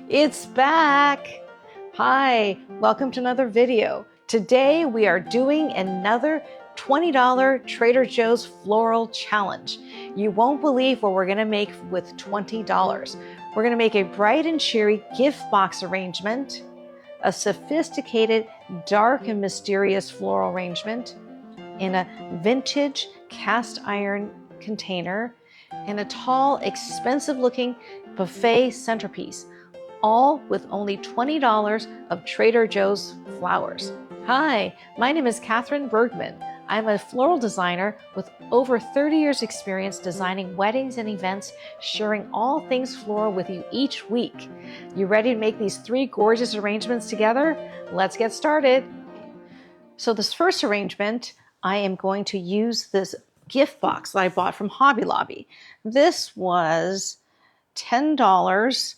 It's back! Hi, welcome to another video. Today we are doing another $20 Trader Joe's Floral Challenge. You won't believe what we're gonna make with $20. We're gonna make a bright and cheery gift box arrangement, a sophisticated, dark and mysterious floral arrangement, in a vintage cast iron container, and a tall, expensive looking buffet centerpiece, all with only $20 of Trader Joe's flowers. Hi, my name is Katherine Bergman. I'm a floral designer with over 30 years experience designing weddings and events, sharing all things floral with you each week. You ready to make these three gorgeous arrangements together? Let's get started. So this first arrangement, I am going to use this gift box that I bought from Hobby Lobby. This was $10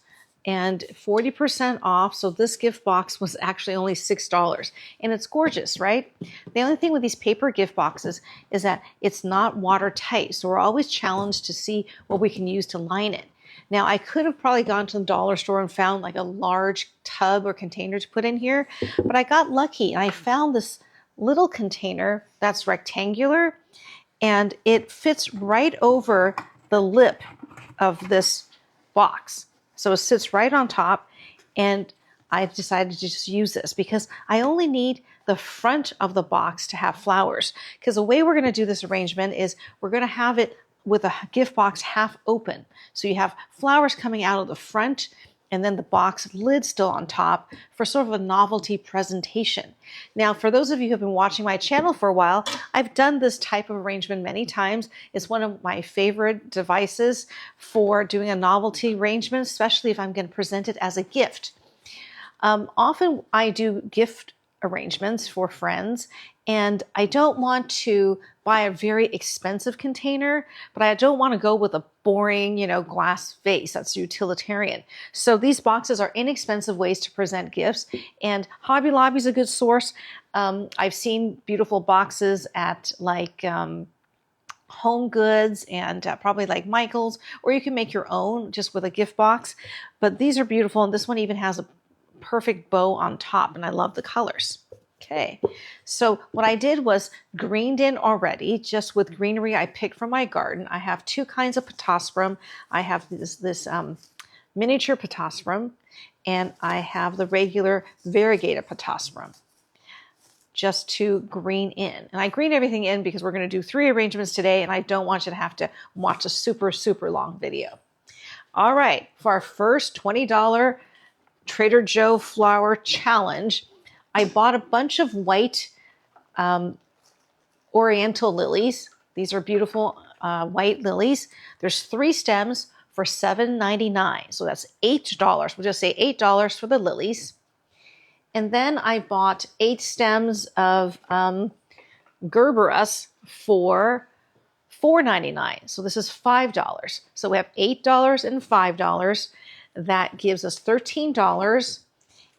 and 40% off. So this gift box was actually only $6 and it's gorgeous, right? The only thing with these paper gift boxes is that it's not watertight. So we're always challenged to see what we can use to line it. Now I could have probably gone to the dollar store and found like a large tub or container to put in here, but I got lucky and I found this little container that's rectangular and it fits right over the lip of this box. So it sits right on top, and I decided to just use this because I only need the front of the box to have flowers. Because the way we're going to do this arrangement is we're going to have it with a gift box half open. So you have flowers coming out of the front and then the box lid still on top for sort of a novelty presentation. Now, for those of you who have been watching my channel for a while, I've done this type of arrangement many times. It's one of my favorite devices for doing a novelty arrangement, especially if I'm going to present it as a gift. Often I do gift arrangements for friends, and I don't want to buy a very expensive container, but I don't want to go with a boring, glass vase that's utilitarian. So these boxes are inexpensive ways to present gifts, and Hobby Lobby is a good source. I've seen beautiful boxes at like Home Goods and probably like Michael's, or you can make your own just with a gift box. But these are beautiful, and this one even has a perfect bow on top, and I love the colors. Okay, so what I did was greened in already, just with greenery I picked from my garden. I have two kinds of pittosporum. I have this miniature pittosporum, and I have the regular variegated pittosporum, just to green in. And I green everything in because we're going to do three arrangements today, and I don't want you to have to watch a super, super long video. All right, for our first $20 Trader Joe flower challenge, I bought a bunch of white oriental lilies. These are beautiful white lilies. There's 3 stems for $7.99. So that's $8. We'll just say $8 for the lilies. And then I bought 8 stems of Gerberas for $4.99. So this is $5. So we have $8 and $5. That gives us $13.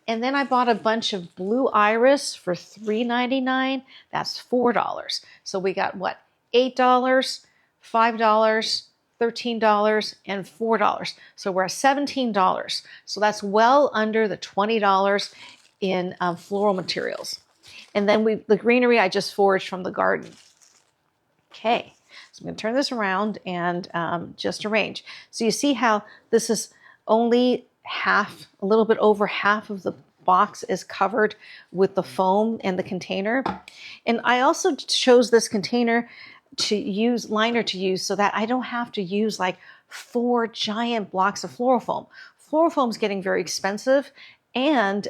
And then I bought a bunch of blue iris for $3.99. That's $4. So we got what? $8, $5, $13, and $4. So we're at $17. So that's well under the $20 in floral materials. And then the greenery I just foraged from the garden. Okay, so I'm going to turn this around and just arrange. So you see how this is only half, a little bit over half of the box is covered with the foam and the container. And I also chose this container to use, liner to use, so that I don't have to use like 4 giant blocks of floral foam. Floral foam is getting very expensive, and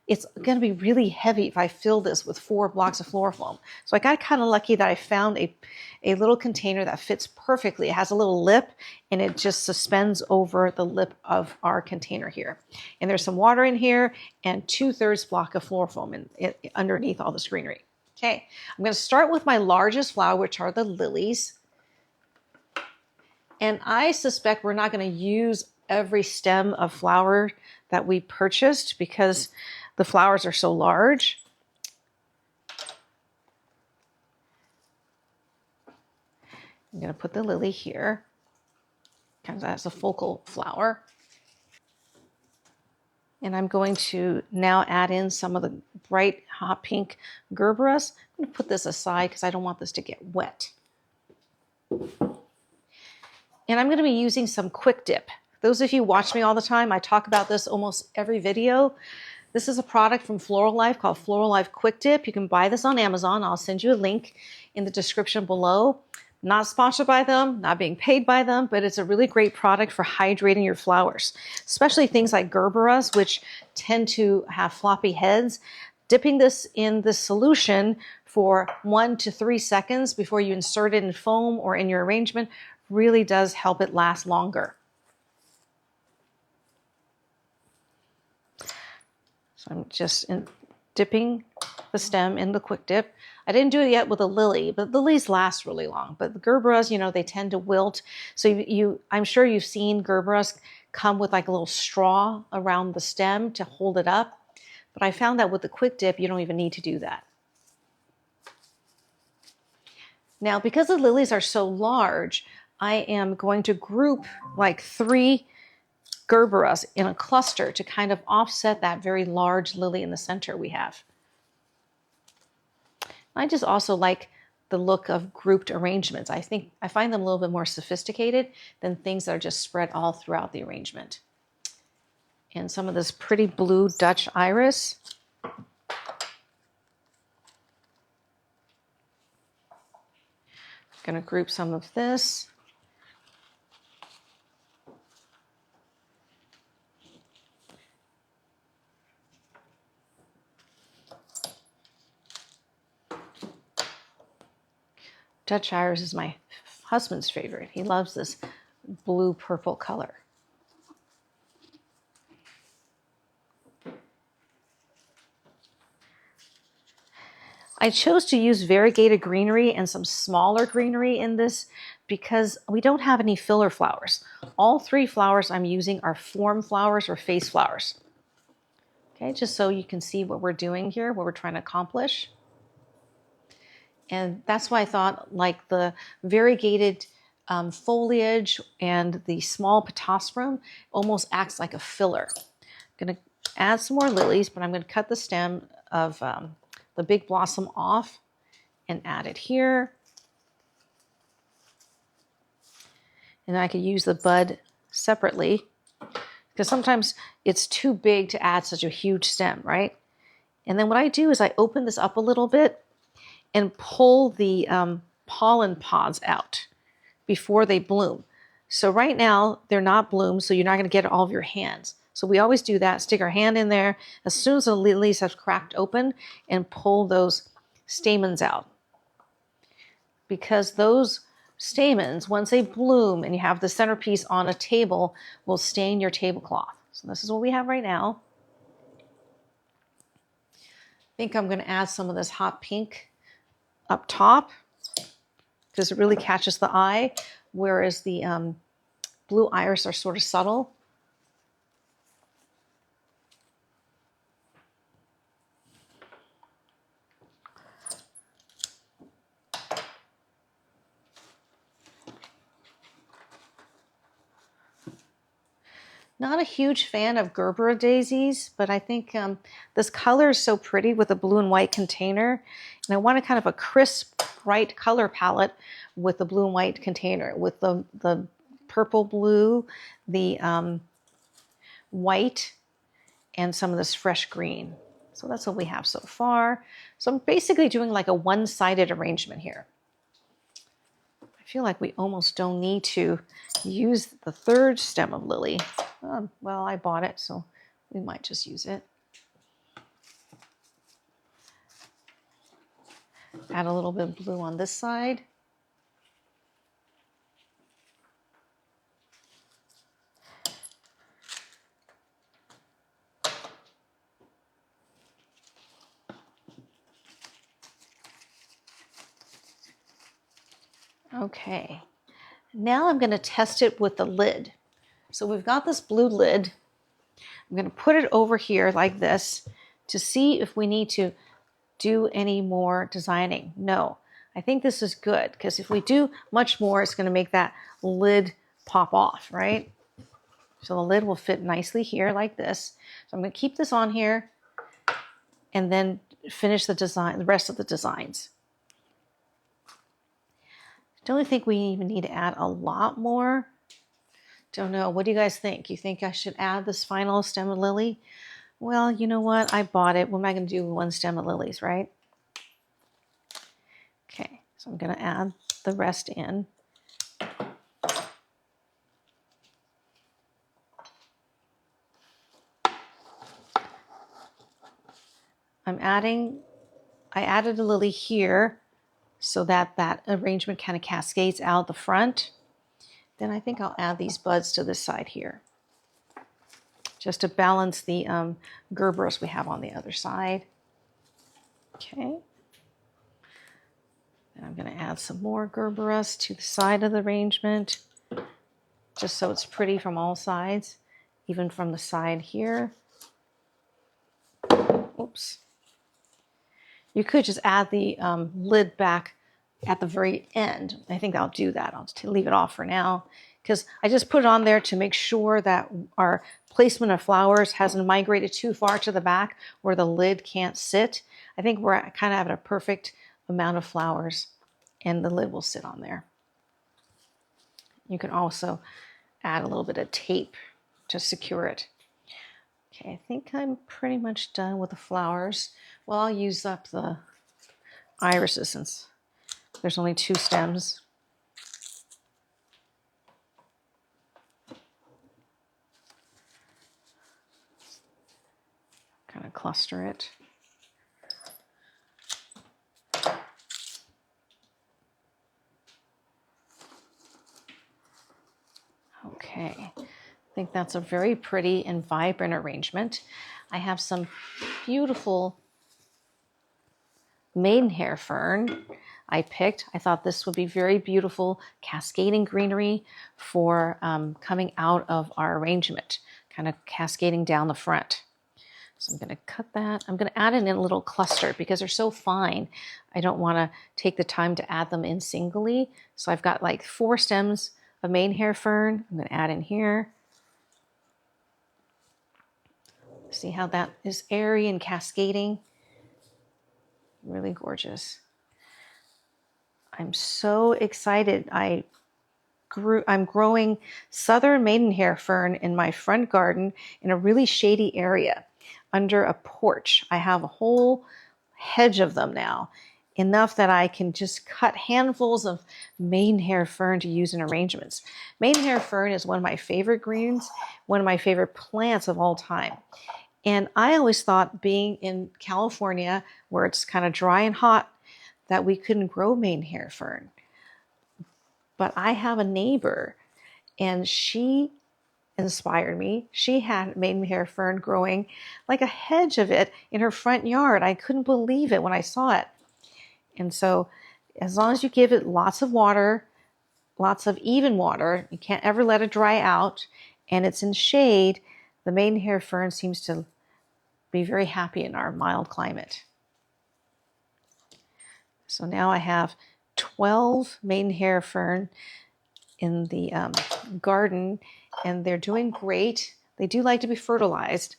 it's going to be really heavy if I fill this with 4 blocks of floral foam. So I got kind of lucky that I found a little container that fits perfectly. It has a little lip, and it just suspends over the lip of our container here. And there's some water in here and 2/3 block of floral foam underneath all this greenery. Okay, I'm going to start with my largest flower, which are the lilies. And I suspect we're not going to use every stem of flower that we purchased because the flowers are so large. I'm going to put the lily here, kind of as a focal flower. And I'm going to now add in some of the bright hot pink Gerberas. I'm going to put this aside because I don't want this to get wet. And I'm going to be using some quick dip. Those of you who watch me all the time, I talk about this almost every video. This is a product from Floral Life called Floral Life Quick Dip. You can buy this on Amazon. I'll send you a link in the description below. Not sponsored by them, not being paid by them, but it's a really great product for hydrating your flowers, especially things like Gerberas, which tend to have floppy heads. Dipping this in the solution for 1 to 3 seconds before you insert it in foam or in your arrangement really does help it last longer. So I'm just dipping the stem in the quick dip. I didn't do it yet with a lily, but lilies last really long. But the Gerberas, you know, they tend to wilt. So I'm sure you've seen Gerberas come with like a little straw around the stem to hold it up. But I found that with the quick dip, you don't even need to do that. Now, because the lilies are so large, I am going to group like 3 Gerberas in a cluster to kind of offset that very large lily in the center we have. I just also like the look of grouped arrangements. I find them a little bit more sophisticated than things that are just spread all throughout the arrangement. And some of this pretty blue Dutch iris. I'm going to group some of this. Dutch iris is my husband's favorite. He loves this blue-purple color. I chose to use variegated greenery and some smaller greenery in this because we don't have any filler flowers. All 3 flowers I'm using are form flowers or face flowers. Okay, just so you can see what we're doing here, what we're trying to accomplish. And that's why I thought like the variegated foliage and the small pittosporum almost acts like a filler. I'm going to add some more lilies, but I'm going to cut the stem of the big blossom off and add it here. And I could use the bud separately because sometimes it's too big to add such a huge stem, right? And then what I do is I open this up a little bit and pull the pollen pods out before they bloom. So right now they're not bloomed, so you're not going to get it all of your hands. So we always do that, stick our hand in there as soon as the lilies have cracked open and pull those stamens out. Because those stamens, once they bloom and you have the centerpiece on a table, will stain your tablecloth. So this is what we have right now. I think I'm going to add some of this hot pink up top because it really catches the eye, whereas the blue iris are sort of subtle. Not a huge fan of Gerbera daisies, but I think this color is so pretty with a blue and white container. And I want a kind of a crisp, bright color palette with the blue and white container, with the purple blue, the white, and some of this fresh green. So that's what we have so far. So I'm basically doing like a one-sided arrangement here. I feel like we almost don't need to use the 3rd stem of lily. Well, I bought it, so we might just use it. Add a little bit of blue on this side. Okay, now I'm going to test it with the lid. So we've got this blue lid. I'm going to put it over here like this to see if we need to do any more designing. No, I think this is good because if we do much more, it's going to make that lid pop off, right? So the lid will fit nicely here like this. So I'm going to keep this on here and then finish the design, the rest of the designs. Don't think we even need to add a lot more. Don't know. What do you guys think? You think I should add this final stem of lily? Well, you know what? I bought it. What am I going to do with one stem of lilies, right? Okay, so I'm going to add the rest in. I added a lily here so that that arrangement kind of cascades out the front. Then I think I'll add these buds to this side here, just to balance the Gerberas we have on the other side. Okay. And I'm going to add some more Gerberas to the side of the arrangement, just so it's pretty from all sides, even from the side here. Oops. You could just add the lid back at the very end. I think I'll do that. I'll just leave it off for now because I just put it on there to make sure that our placement of flowers hasn't migrated too far to the back where the lid can't sit. I think we're kind of at a perfect amount of flowers and the lid will sit on there. You can also add a little bit of tape to secure it. Okay, I think I'm pretty much done with the flowers. Well, I'll use up the irises since there's only 2 stems. Kind of cluster it. Okay, I think that's a very pretty and vibrant arrangement. I have some beautiful maidenhair fern I picked. I thought this would be very beautiful cascading greenery for coming out of our arrangement, kind of cascading down the front. So I'm going to cut that. I'm going to add it in a little cluster because they're so fine. I don't want to take the time to add them in singly. So I've got like 4 stems of maidenhair fern. I'm going to add in here. See how that is airy and cascading? Really gorgeous. I'm so excited. I'm growing southern maidenhair fern in my front garden in a really shady area under a porch. I have a whole hedge of them now, enough that I can just cut handfuls of maidenhair fern to use in arrangements. Maidenhair fern is one of my favorite greens, one of my favorite plants of all time. And I always thought, being in California where it's kind of dry and hot, that we couldn't grow maidenhair fern. But I have a neighbor and she inspired me. She had maidenhair fern growing like a hedge of it in her front yard. I couldn't believe it when I saw it. And so as long as you give it lots of water, lots of even water, you can't ever let it dry out, and it's in shade, the maidenhair fern seems to be very happy in our mild climate. So now I have 12 maidenhair fern in the garden, and they're doing great. They do like to be fertilized.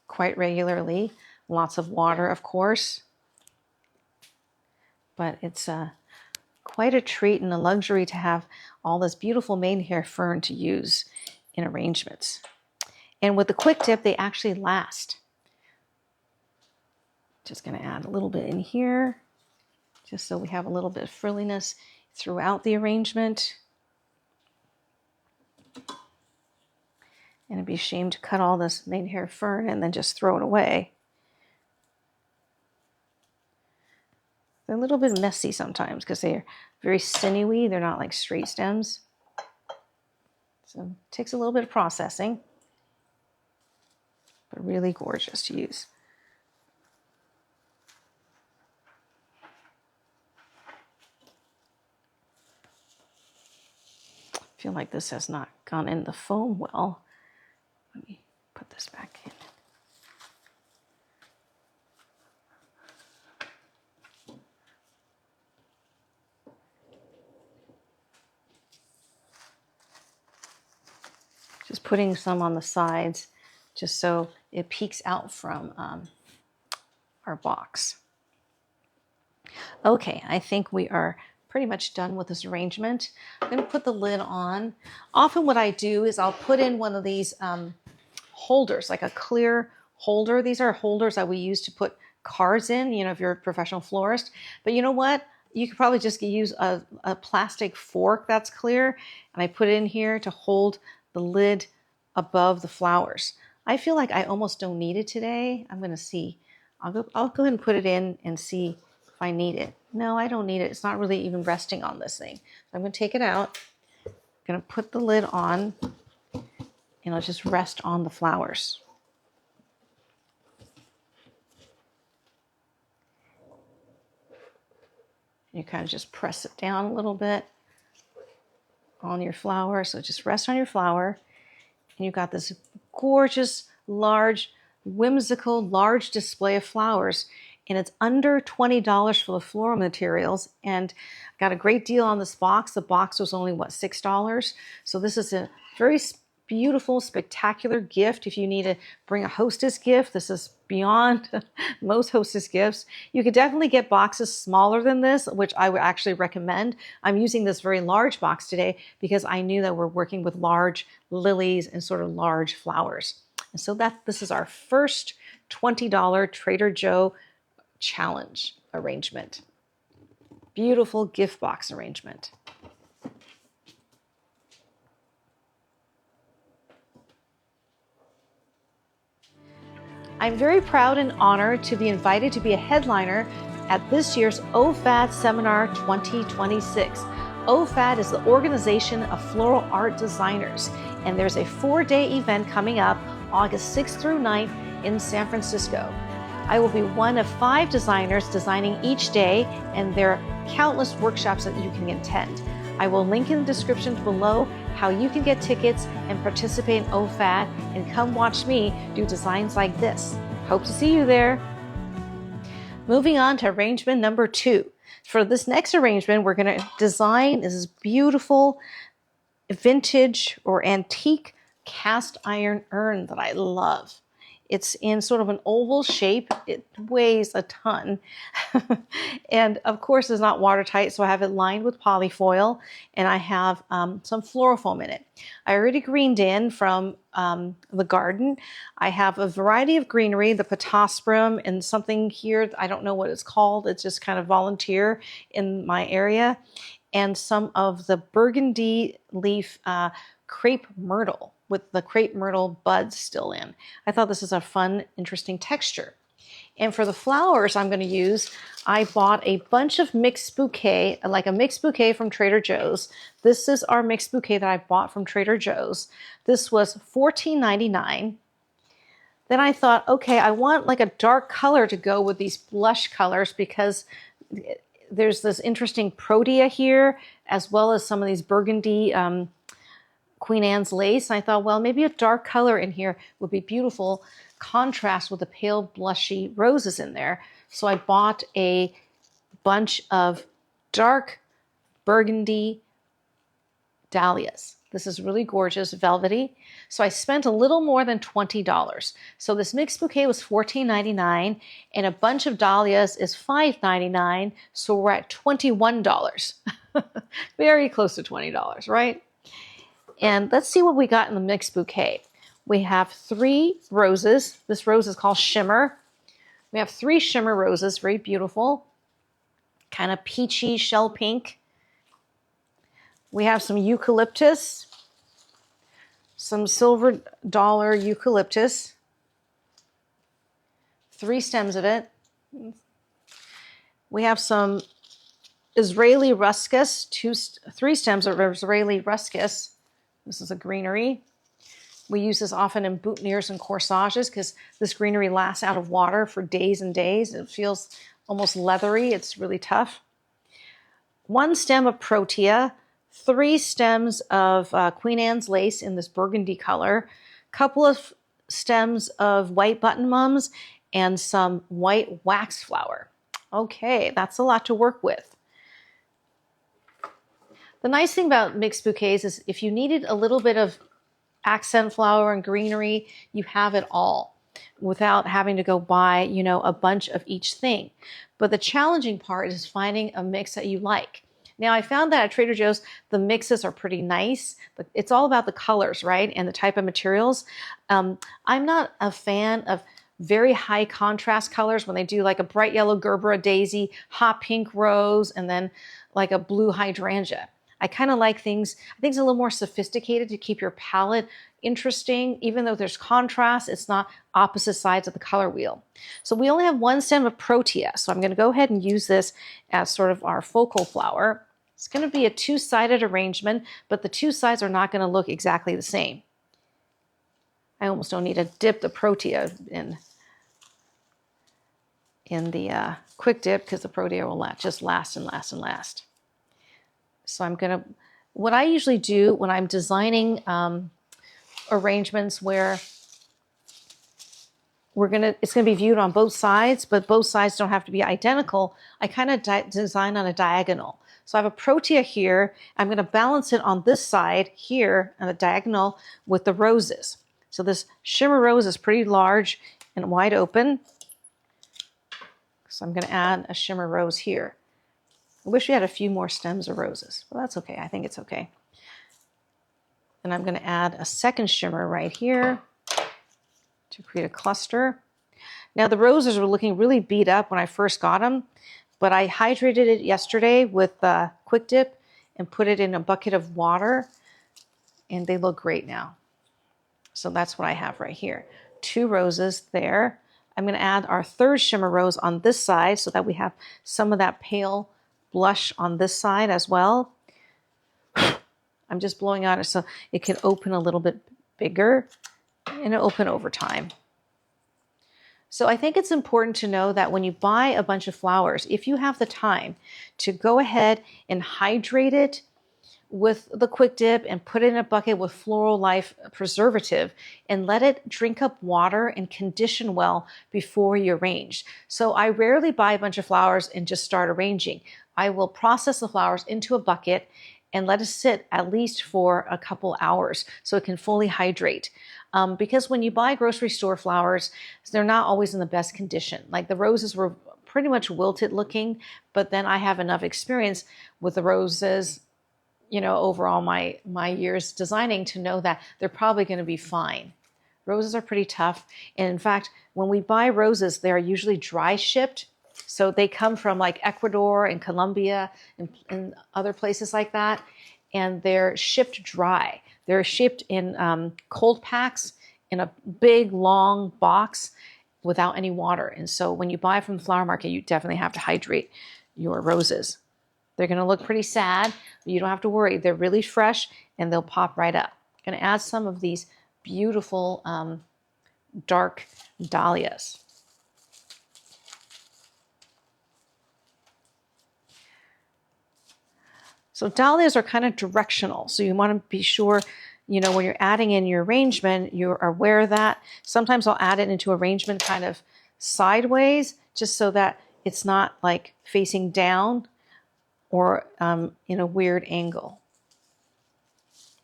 Quite regularly. Lots of water, of course. But it's quite a treat and a luxury to have all this beautiful maidenhair fern to use in arrangements. And with the quick dip, they actually last. Just going to add a little bit in here, just so we have a little bit of frilliness throughout the arrangement. And it'd be a shame to cut all this maidenhair fern and then just throw it away. They're a little bit messy sometimes because they're very sinewy. They're not like straight stems. So it takes a little bit of processing, but really gorgeous to use. I feel like this has not gone in the foam well. Let me put this back in. Just putting some on the sides just so it peeks out from our box. Okay, I think we are pretty much done with this arrangement. I'm going to put the lid on. Often what I do is I'll put in one of these holders, like a clear holder. These are holders that we use to put cards in, you know, if you're a professional florist. But you know what? You could probably just use a plastic fork that's clear, and I put it in here to hold the lid above the flowers. I feel like I almost don't need it today. I'm going to see. I'll go ahead and put it in and see if I need it. No, I don't need it. It's not really even resting on this thing. So I'm going to take it out. I'm going to put the lid on, and it'll just rest on the flowers. You kind of just press it down a little bit on your flower. So just rest on your flower. And you've got this gorgeous, large, whimsical, large display of flowers. And it's under $20 for the floral materials. And I got a great deal on this box. The box was only, what, $6? So this is a very beautiful, spectacular gift. If you need to bring a hostess gift, this is beyond most hostess gifts. You could definitely get boxes smaller than this, which I would actually recommend. I'm using this very large box today because I knew that we're working with large lilies and sort of large flowers. And so this is our first $20 Trader Joe challenge arrangement. Beautiful gift box arrangement. I'm very proud and honored to be invited to be a headliner at this year's OFAD Seminar 2026. OFAD is the Organization of Floral Art Designers, and there's a 4-day event coming up August 6th through 9th in San Francisco. I will be one of 5 designers designing each day, and there are countless workshops that you can attend. I will link in the description below how you can get tickets and participate in OFAD and come watch me do designs like this. Hope to see you there. Moving on to arrangement number 2. For this next arrangement, we're going to design this beautiful vintage or antique cast iron urn that I love. It's in sort of an oval shape. It weighs a ton. And of course, it's not watertight, so I have it lined with polyfoil, and I have some floral foam in it. I already greened in from the garden. I have a variety of greenery, the potasprum and something here, I don't know what it's called. It's just kind of volunteer in my area. And some of the burgundy leaf crepe myrtle, with the crepe myrtle buds still in. I thought this is a fun, interesting texture. And for the flowers I'm going to use, I bought a bunch of mixed bouquet, like a mixed bouquet from Trader Joe's. This is our mixed bouquet that I bought from Trader Joe's. This was $14.99. Then I thought, okay, I want like a dark color to go with these blush colors because there's this interesting protea here, as well as some of these burgundy Queen Anne's lace. And I thought, well, maybe a dark color in here would be beautiful contrast with the pale blushy roses in there. So I bought a bunch of dark burgundy dahlias. This is really gorgeous, velvety. So I spent a little more than $20. So this mixed bouquet was $14.99 and a bunch of dahlias is $5.99. So we're at $21. Very close to $20, right? And let's see what we got in the mixed bouquet. We have 3 roses. This rose is called Shimmer. We have 3 shimmer roses, very beautiful, kind of peachy shell pink. We have some eucalyptus, some silver dollar eucalyptus, 3 stems of it. We have some Israeli ruscus, 3 stems of Israeli ruscus. This is a greenery. We use this often in boutonnieres and corsages because this greenery lasts out of water for days and days. It feels almost leathery. It's really tough. 1 stem of protea, 3 stems of Queen Anne's lace in this burgundy color, couple of stems of white button mums, and some white wax flower. Okay, that's a lot to work with. The nice thing about mixed bouquets is if you needed a little bit of accent flower and greenery. You have it all without having to go buy, you know, a bunch of each thing. But the challenging part is finding a mix that you like. Now, I found that at Trader Joe's, the mixes are pretty nice, but it's all about the colors, right? And the type of materials. I'm not a fan of very high contrast colors when they do like a bright yellow Gerbera daisy, hot pink rose, and then like a blue hydrangea. I kind of like things, I think it's a little more sophisticated to keep your palette interesting. Even though there's contrast, it's not opposite sides of the color wheel. So we only have one stem of Protea. So I'm going to go ahead and use this as sort of our focal flower. It's going to be a two-sided arrangement, but the two sides are not going to look exactly the same. I almost don't need to dip the Protea in the quick dip because the Protea will just last and last and last. So I'm going to, what I usually do when I'm designing arrangements where it's going to be viewed on both sides, but both sides don't have to be identical, I kind of design on a diagonal. So I have a Protea here. I'm going to balance it on this side here on the diagonal with the roses. So this shimmer rose is pretty large and wide open. So I'm going to add a shimmer rose here. I wish we had a few more stems of roses, but that's okay. I think it's okay. And I'm going to add a second shimmer right here to create a cluster. Now the roses were looking really beat up when I first got them, but I hydrated it yesterday with quick dip and put it in a bucket of water, and they look great now. So that's what I have right here. 2 roses there. I'm going to add our third shimmer rose on this side so that we have some of that pale blush on this side as well. I'm just blowing on it so it can open a little bit bigger and it'll open over time. So I think it's important to know that when you buy a bunch of flowers, if you have the time to go ahead and hydrate it with the quick dip and put it in a bucket with Floral Life preservative and let it drink up water and condition well before you arrange. So I rarely buy a bunch of flowers and just start arranging. I will process the flowers into a bucket and let it sit at least for a couple hours so it can fully hydrate. Because when you buy grocery store flowers, they're not always in the best condition. Like the roses were pretty much wilted looking, but then I have enough experience with the roses, you know, over all my years designing to know that they're probably going to be fine. Roses are pretty tough. And in fact, when we buy roses, they are usually dry shipped. So they come from like Ecuador and Colombia and other places like that. And they're shipped dry. They're shipped in cold packs in a big, long box without any water. And so when you buy from the flower market, you definitely have to hydrate your roses. They're going to look pretty sad, but you don't have to worry. They're really fresh and they'll pop right up. I'm going to add some of these beautiful dark dahlias. So dahlias are kind of directional. So you want to be sure, you know, when you're adding in your arrangement, you're aware of that. Sometimes I'll add it into arrangement kind of sideways, just so that it's not like facing down or in a weird angle.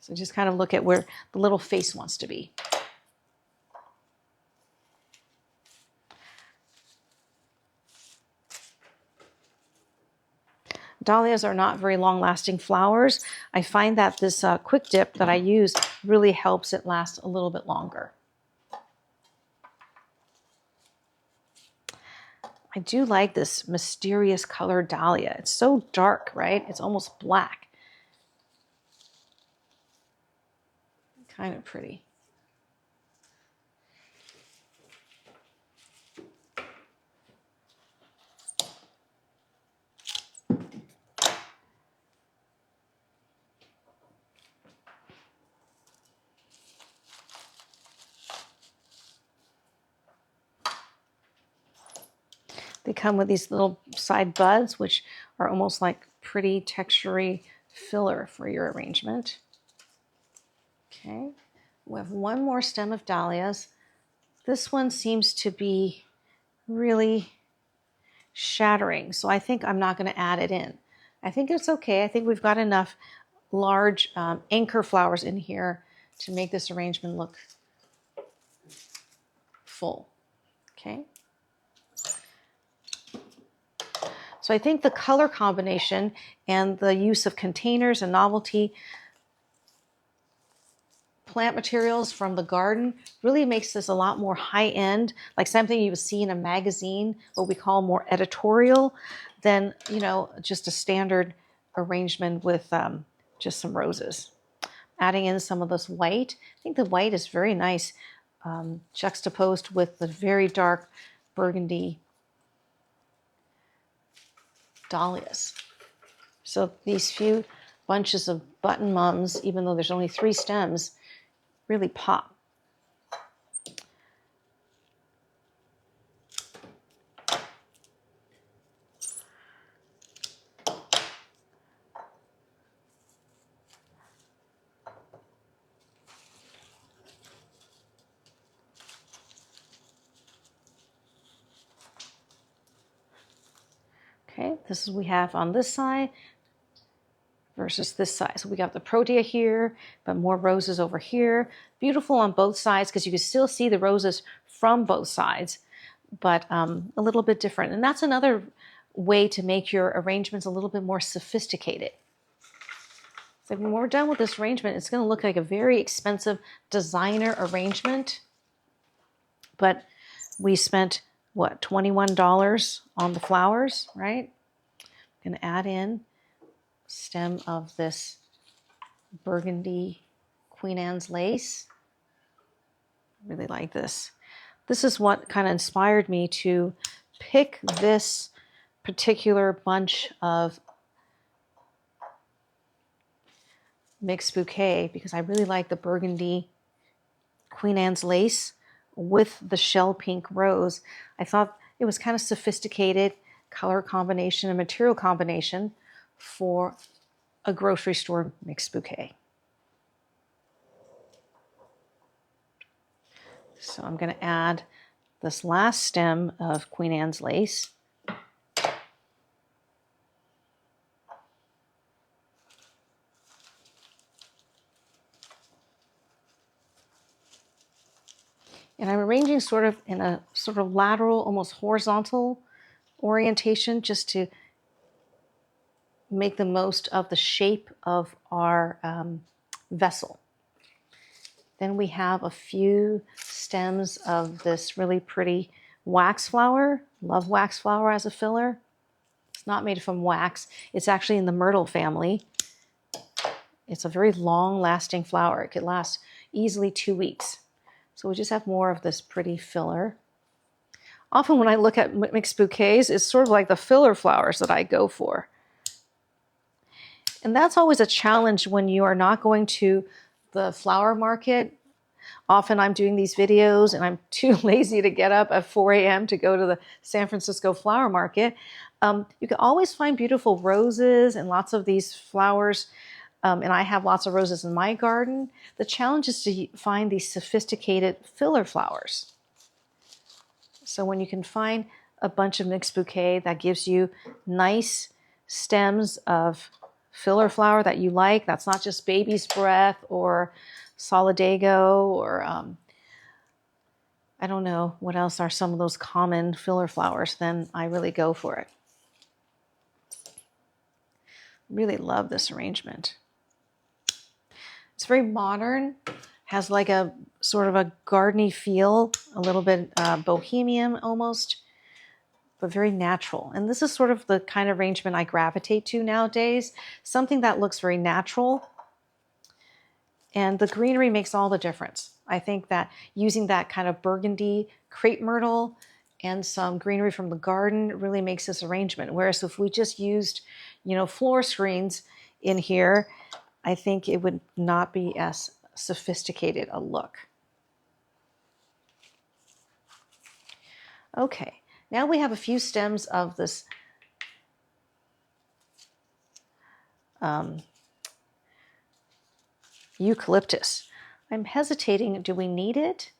So just kind of look at where the little face wants to be. Dahlias are not very long-lasting flowers. I find that this quick dip that I use really helps it last a little bit longer. I do like this mysterious color dahlia. It's so dark, right? It's almost black. Kind of pretty. They come with these little side buds, which are almost like pretty textury filler for your arrangement. Okay, we have one more stem of dahlias. This one seems to be really shattering, so I think I'm not going to add it in. I think it's okay. I think we've got enough large anchor flowers in here to make this arrangement look full. Okay. So I think the color combination and the use of containers and novelty plant materials from the garden really makes this a lot more high-end, like something you would see in a magazine, what we call more editorial, than, you know, just a standard arrangement with just some roses. Adding in some of this white. I think the white is very nice, juxtaposed with the very dark burgundy dahlias. So these few bunches of button mums, even though there's only 3 stems, really pop. Okay, this is what we have on this side versus this side. So we got the protea here, but more roses over here. Beautiful on both sides because you can still see the roses from both sides, but a little bit different. And that's another way to make your arrangements a little bit more sophisticated. So when we're done with this arrangement, it's going to look like a very expensive designer arrangement, but we spent, what, $21 on the flowers, right? I'm going to add in stem of this burgundy Queen Anne's lace. I really like this. This is what kind of inspired me to pick this particular bunch of mixed bouquet because I really like the burgundy Queen Anne's lace with the shell pink rose. I thought it was kind of sophisticated color combination and material combination for a grocery store mixed bouquet. So I'm going to add this last stem of Queen Anne's lace. And I'm arranging sort of in a sort of lateral, almost horizontal orientation just to make the most of the shape of our vessel. Then we have a few stems of this really pretty wax flower. Love wax flower as a filler. It's not made from wax. It's actually in the myrtle family. It's a very long-lasting flower. It could last easily 2 weeks. So we just have more of this pretty filler. Often when I look at mixed bouquets, it's sort of like the filler flowers that I go for. And that's always a challenge when you are not going to the flower market. Often I'm doing these videos and I'm too lazy to get up at 4 a.m. to go to the San Francisco flower market. You can always find beautiful roses and lots of these flowers. And I have lots of roses in my garden. The challenge is to find these sophisticated filler flowers. So when you can find a bunch of mixed bouquet that gives you nice stems of filler flower that you like, that's not just baby's breath or solidago or I don't know what else are some of those common filler flowers, then I really go for it. Really love this arrangement. It's very modern, has like a sort of a gardeny feel, a little bit bohemian almost, but very natural. And this is sort of the kind of arrangement I gravitate to nowadays, something that looks very natural. And the greenery makes all the difference. I think that using that kind of burgundy crepe myrtle and some greenery from the garden really makes this arrangement. Whereas if we just used, you know, floor screens in here, I think it would not be as sophisticated a look. Okay, now we have a few stems of this eucalyptus. I'm hesitating, do we need it?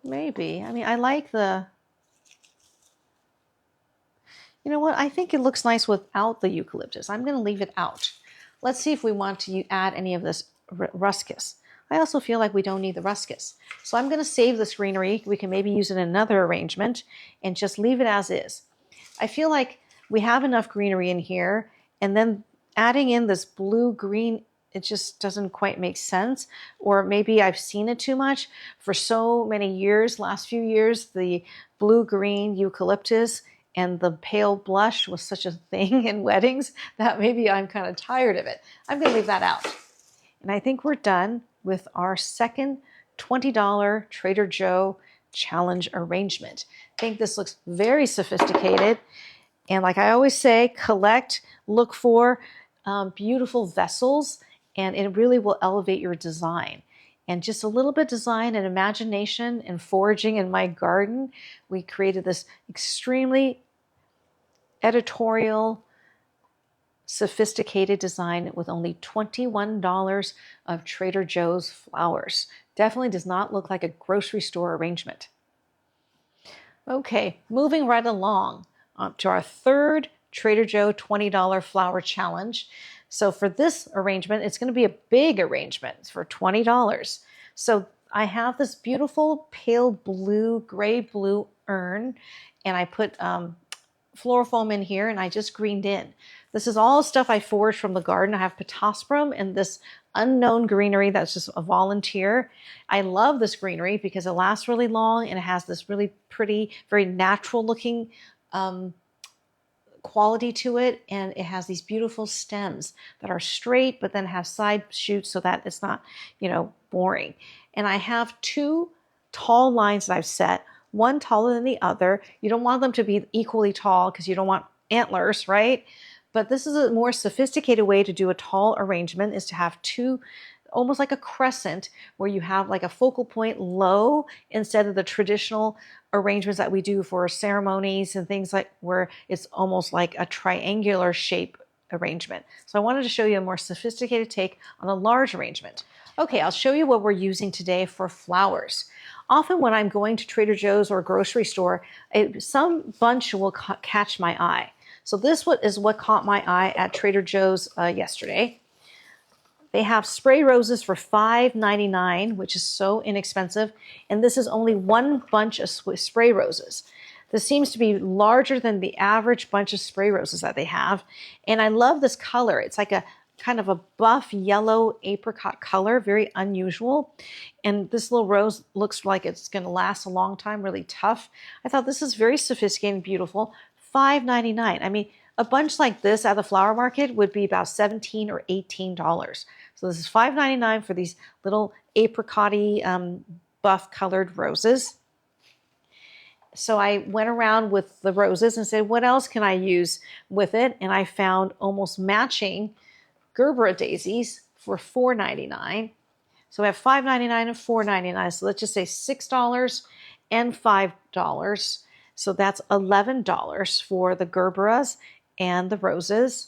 Maybe. I mean, I like the, you know what, I think it looks nice without the eucalyptus. I'm going to leave it out. Let's see if we want to add any of this ruscus. I also feel like we don't need the ruscus. So I'm going to save this greenery. We can maybe use it in another arrangement and just leave it as is. I feel like we have enough greenery in here, and then adding in this blue-green, it just doesn't quite make sense. Or maybe I've seen it too much. For so many years, last few years, the blue-green eucalyptus and the pale blush was such a thing in weddings that maybe I'm kind of tired of it. I'm going to leave that out. And I think we're done with our second $20 Trader Joe challenge arrangement. I think this looks very sophisticated. And like I always say, collect, look for beautiful vessels, and it really will elevate your design. And just a little bit design and imagination and foraging in my garden, we created this extremely editorial, sophisticated design with only $21 of Trader Joe's flowers. Definitely does not look like a grocery store arrangement. Okay, moving right along to our third Trader Joe $20 flower challenge. So for this arrangement, it's going to be a big arrangement for $20. So I have this beautiful pale blue, gray blue urn, and I put floral foam in here, and I just greened in. This is all stuff I foraged from the garden. I have potassium and this unknown greenery that's just a volunteer. I love this greenery because it lasts really long and it has this really pretty, very natural looking quality to it, and it has these beautiful stems that are straight but then have side shoots so that it's not, boring. And I have two tall lines that I've set, one taller than the other. You don't want them to be equally tall because you don't want antlers, right? But this is a more sophisticated way to do a tall arrangement, is to have two, almost like a crescent, where you have like a focal point low instead of the traditional arrangements that we do for ceremonies and things like where it's almost like a triangular shape arrangement. So I wanted to show you a more sophisticated take on a large arrangement. Okay, I'll show you what we're using today for flowers. Often when I'm going to Trader Joe's or a grocery store, some bunch will catch my eye. So this is what caught my eye at Trader Joe's yesterday. They have spray roses for $5.99, which is so inexpensive. And this is only one bunch of spray roses. This seems to be larger than the average bunch of spray roses that they have. And I love this color. It's like a kind of a buff yellow apricot color, very unusual. And this little rose looks like it's going to last a long time, really tough. I thought this is very sophisticated and beautiful. $5.99. I mean, a bunch like this at the flower market would be about $17 or $18. So this is $5.99 for these little apricot-y buff colored roses. So I went around with the roses and said, what else can I use with it? And I found almost matching Gerbera daisies for $4.99. So we have $5.99 and $4.99. So let's just say $6 and $5. So that's $11 for the Gerberas and the roses.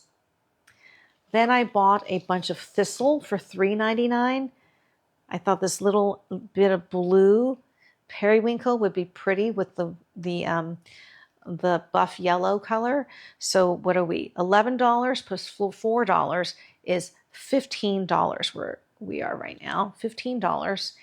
Then I bought a bunch of thistle for $3.99. I thought this little bit of blue periwinkle would be pretty with the buff yellow color. So what are we? $11 plus $4 is $15 where we are right now, $15.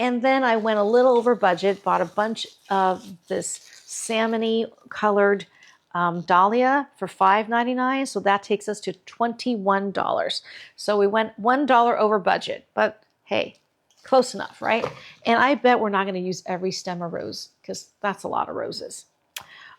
And then I went a little over budget, bought a bunch of this salmon-y colored dahlia for $5.99. So that takes us to $21. So we went $1 over budget, but hey, close enough, right? And I bet we're not going to use every stem of rose because that's a lot of roses.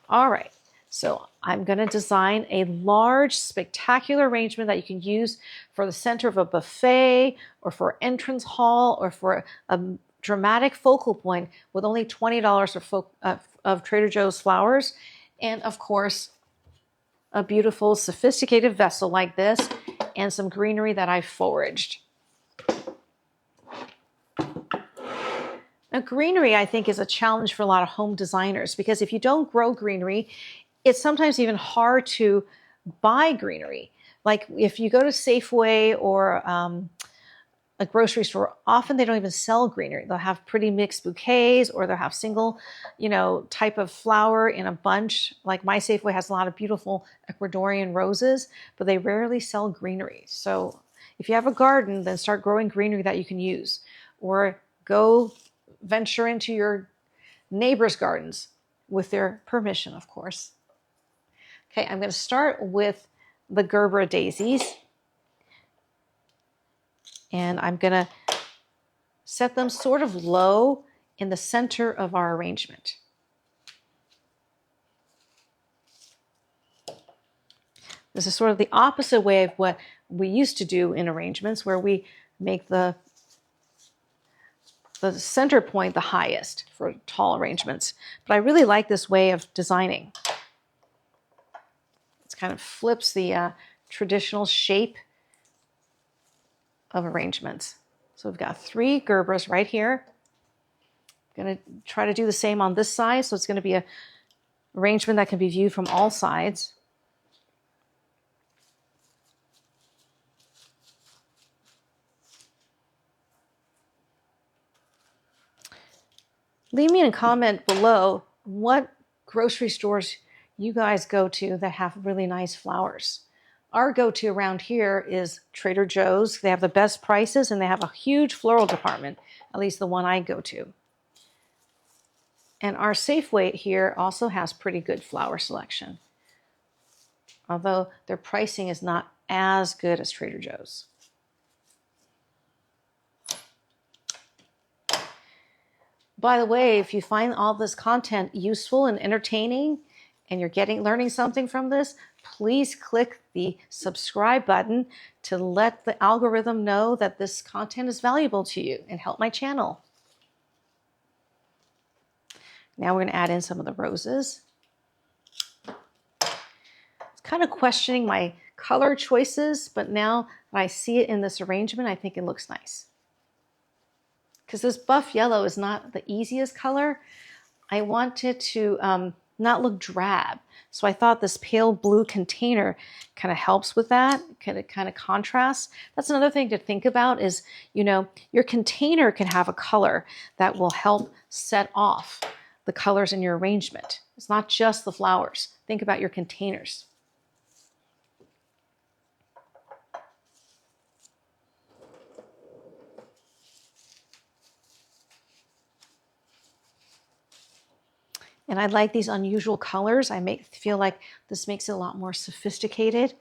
All right, so I'm going to design a large, spectacular arrangement that you can use for the center of a buffet or for entrance hall or for a dramatic focal point with only $20 of Trader Joe's flowers. And of course, a beautiful, sophisticated vessel like this and some greenery that I foraged. Now, greenery, I think, is a challenge for a lot of home designers because if you don't grow greenery, it's sometimes even hard to buy greenery. Like if you go to Safeway or a grocery store, often they don't even sell greenery. They'll have pretty mixed bouquets or they'll have single, type of flower in a bunch. Like my Safeway has a lot of beautiful Ecuadorian roses, but they rarely sell greenery. So If you have a garden, then start growing greenery that you can use, or go venture into your neighbors' gardens with their permission, of course. Okay, I'm going to start with the Gerbera daisies, and I'm going to set them sort of low in the center of our arrangement. This is sort of the opposite way of what we used to do in arrangements, where we make the center point the highest for tall arrangements. But I really like this way of designing. It kind of flips the traditional shape of arrangements. So we've got 3 Gerberas right here. I'm going to try to do the same on this side, so it's going to be an arrangement that can be viewed from all sides. Leave me a comment below what grocery stores you guys go to that have really nice flowers. Our go-to around here is Trader Joe's. They have the best prices and they have a huge floral department, at least the one I go to. And our Safeway here also has pretty good flower selection, although their pricing is not as good as Trader Joe's. By the way, if you find all this content useful and entertaining and you're learning something from this, please click the subscribe button to let the algorithm know that this content is valuable to you and help my channel. Now we're going to add in some of the roses. It's kind of questioning my color choices, but now that I see it in this arrangement, I think it looks nice. Because this buff yellow is not the easiest color, I want it to not look drab. So I thought this pale blue container kind of helps with that, kind of contrasts. That's another thing to think about is, you know, your container can have a color that will help set off the colors in your arrangement. It's not just the flowers. Think about your containers. And I like these unusual colors. I feel like this makes it a lot more sophisticated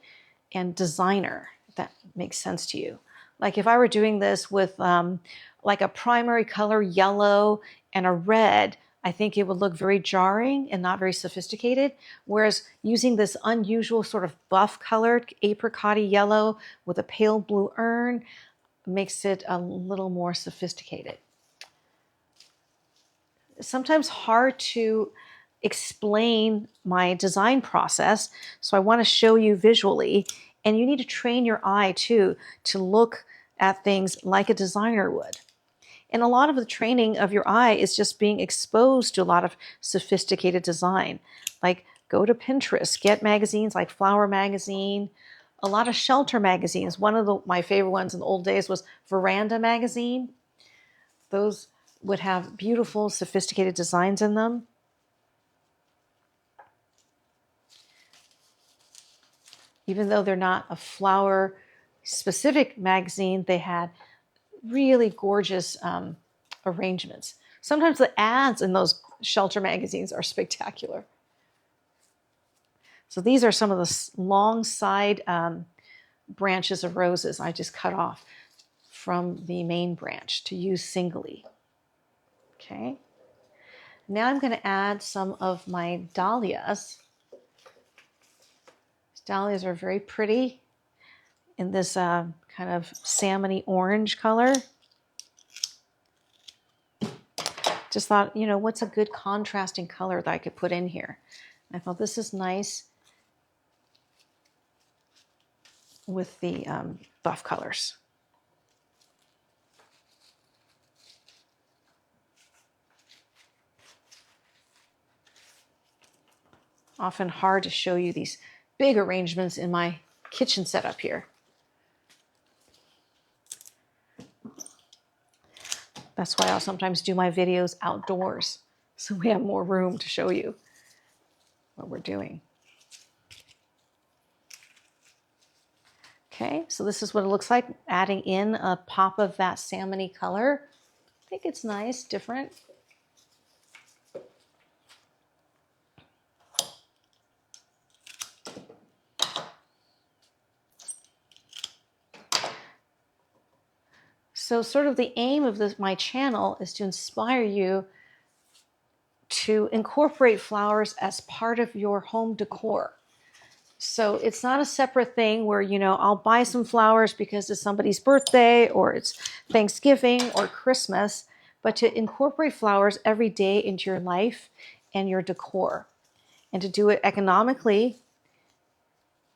and designer, if that makes sense to you. Like if I were doing this with like a primary color yellow and a red, I think it would look very jarring and not very sophisticated. Whereas using this unusual sort of buff colored apricot-y yellow with a pale blue urn makes it a little more sophisticated. Sometimes hard to explain my design process, so I want to show you visually, and you need to train your eye too to look at things like a designer would. And a lot of the training of your eye is just being exposed to a lot of sophisticated design. Like go to Pinterest, get magazines like Flower Magazine, a lot of shelter magazines. One of my favorite ones in the old days was Veranda Magazine. Those would have beautiful, sophisticated designs in them. Even though they're not a flower-specific magazine, they had really gorgeous arrangements. Sometimes the ads in those shelter magazines are spectacular. So these are some of the long side branches of roses I just cut off from the main branch to use singly. Okay. Now I'm going to add some of my dahlias. Dahlias are very pretty in this kind of salmon-y orange color. Just thought, you know, what's a good contrasting color that I could put in here? I thought this is nice with the buff colors. Often hard to show you these big arrangements in my kitchen setup here. That's why I'll sometimes do my videos outdoors, so we have more room to show you what we're doing. Okay, so this is what it looks like, adding in a pop of that salmony color. I think it's nice, different. So sort of the aim of my channel is to inspire you to incorporate flowers as part of your home decor. So it's not a separate thing where, you know, I'll buy some flowers because it's somebody's birthday or it's Thanksgiving or Christmas, but to incorporate flowers every day into your life and your decor, and to do it economically.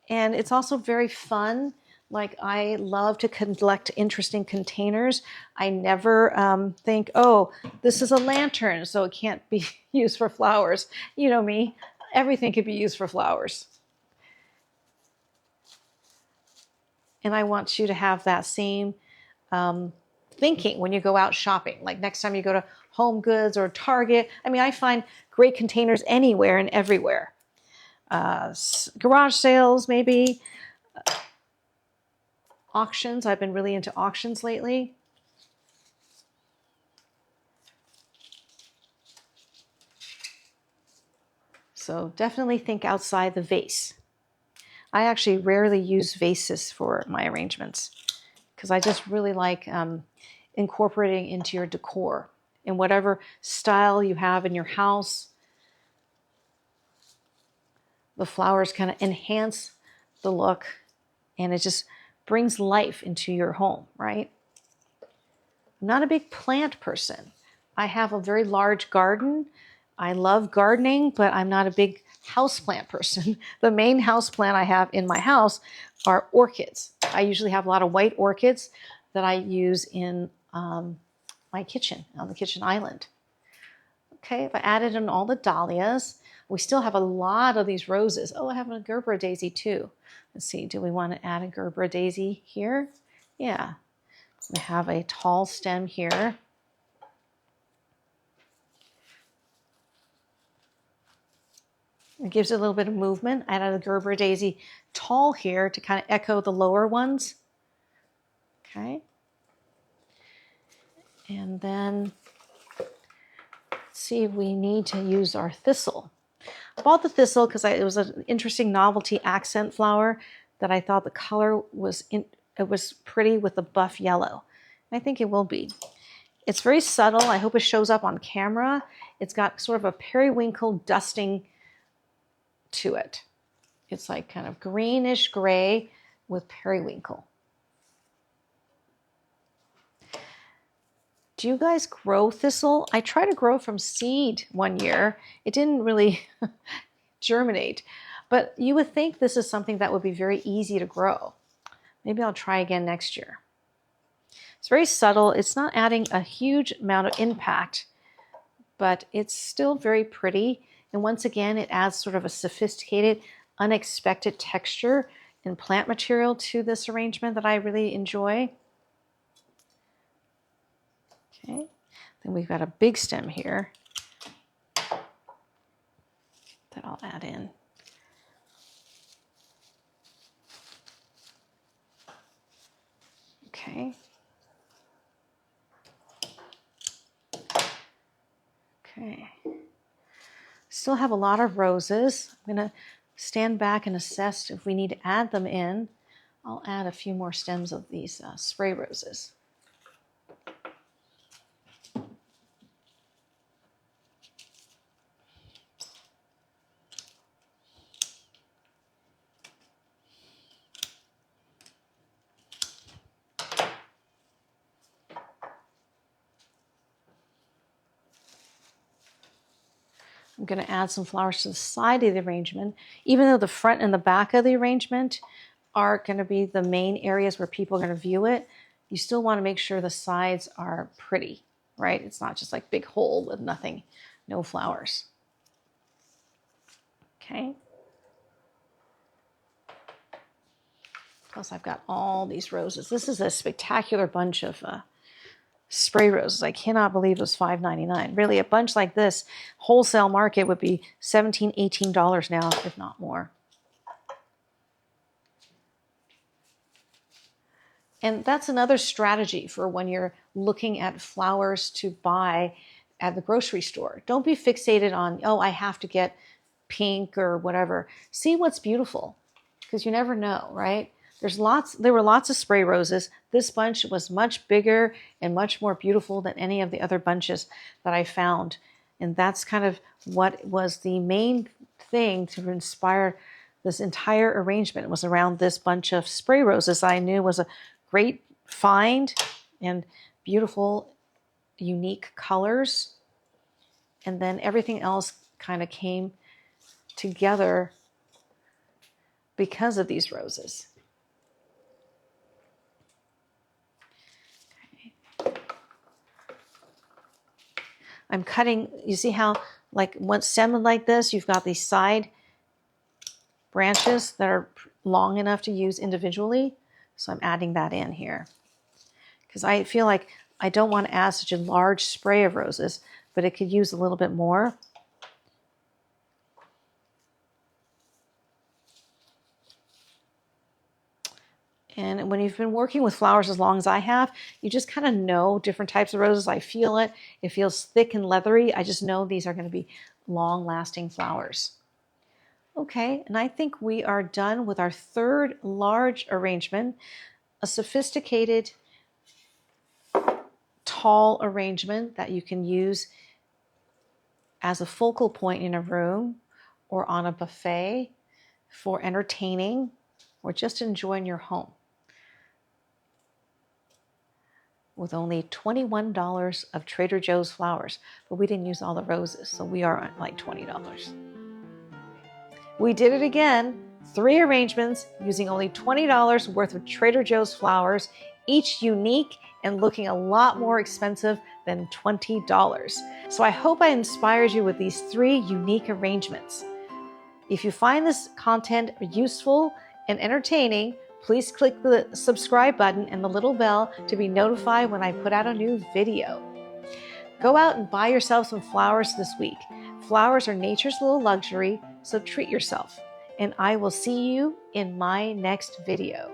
And it's also very fun. Like, I love to collect interesting containers. I never think, oh, this is a lantern, so it can't be used for flowers. You know me, everything could be used for flowers. And I want you to have that same thinking when you go out shopping. Like next time you go to Home Goods or Target. I mean, I find great containers anywhere and everywhere. Garage sales, maybe. Auctions. I've been really into auctions lately. So definitely think outside the vase. I actually rarely use vases for my arrangements because I just really like incorporating into your decor in whatever style you have in your house. The flowers kind of enhance the look, and it just brings life into your home, right? I'm not a big plant person. I have a very large garden. I love gardening, but I'm not a big houseplant person. The main houseplant I have in my house are orchids. I usually have a lot of white orchids that I use in my kitchen, on the kitchen island. Okay, if I added in all the dahlias, we still have a lot of these roses. Oh, I have a Gerber daisy too. Let's see, do we want to add a Gerber daisy here? Yeah, we have a tall stem here. It gives it a little bit of movement. I added a Gerber daisy tall here to kind of echo the lower ones. Okay. And then let's see if we need to use our thistle. I bought the thistle because it was an interesting novelty accent flower that I thought the color was pretty with the buff yellow. And I think it will be. It's very subtle. I hope it shows up on camera. It's got sort of a periwinkle dusting to it. It's like kind of greenish gray with periwinkle. Do you guys grow thistle? I tried to grow from seed one year. It didn't really germinate, but you would think this is something that would be very easy to grow. Maybe I'll try again next year. It's very subtle. It's not adding a huge amount of impact, but it's still very pretty. And once again, it adds sort of a sophisticated, unexpected texture and plant material to this arrangement that I really enjoy. Okay, then we've got a big stem here that I'll add in. Okay. Okay. Still have a lot of roses. I'm going to stand back and assess if we need to add them in. I'll add a few more stems of these spray roses. I'm going to add some flowers to the side of the arrangement. Even though the front and the back of the arrangement are going to be the main areas where people are going to view it, you still want to make sure the sides are pretty, right? It's not just like big hole with nothing, no flowers. Okay. Plus I've got all these roses. This is a spectacular bunch of spray roses. I cannot believe it was $5.99. Really, a bunch like this, wholesale market would be $17, $18 now, if not more. And that's another strategy for when you're looking at flowers to buy at the grocery store. Don't be fixated on, oh, I have to get pink or whatever. See what's beautiful, because you never know, right? There were lots of spray roses. This bunch was much bigger and much more beautiful than any of the other bunches that I found. And that's kind of what was the main thing to inspire this entire arrangement. It was around this bunch of spray roses I knew was a great find and beautiful, unique colors. And then everything else kind of came together because of these roses. Okay. I'm cutting, you see how like one stem like this, you've got these side branches that are long enough to use individually. So I'm adding that in here because I feel like I don't want to add such a large spray of roses, but it could use a little bit more. And when you've been working with flowers as long as I have, you just kind of know different types of roses. I feel it. It feels thick and leathery. I just know these are going to be long-lasting flowers. Okay, and I think we are done with our third large arrangement, a sophisticated tall arrangement that you can use as a focal point in a room or on a buffet for entertaining or just enjoying your home. With only $21 of Trader Joe's flowers, but we didn't use all the roses, so we are at like $20. We did it again, 3 arrangements using only $20 worth of Trader Joe's flowers, each unique and looking a lot more expensive than $20. So I hope I inspired you with these 3 unique arrangements. If you find this content useful and entertaining, please click the subscribe button and the little bell to be notified when I put out a new video. Go out and buy yourself some flowers this week. Flowers are nature's little luxury, so treat yourself. And I will see you in my next video.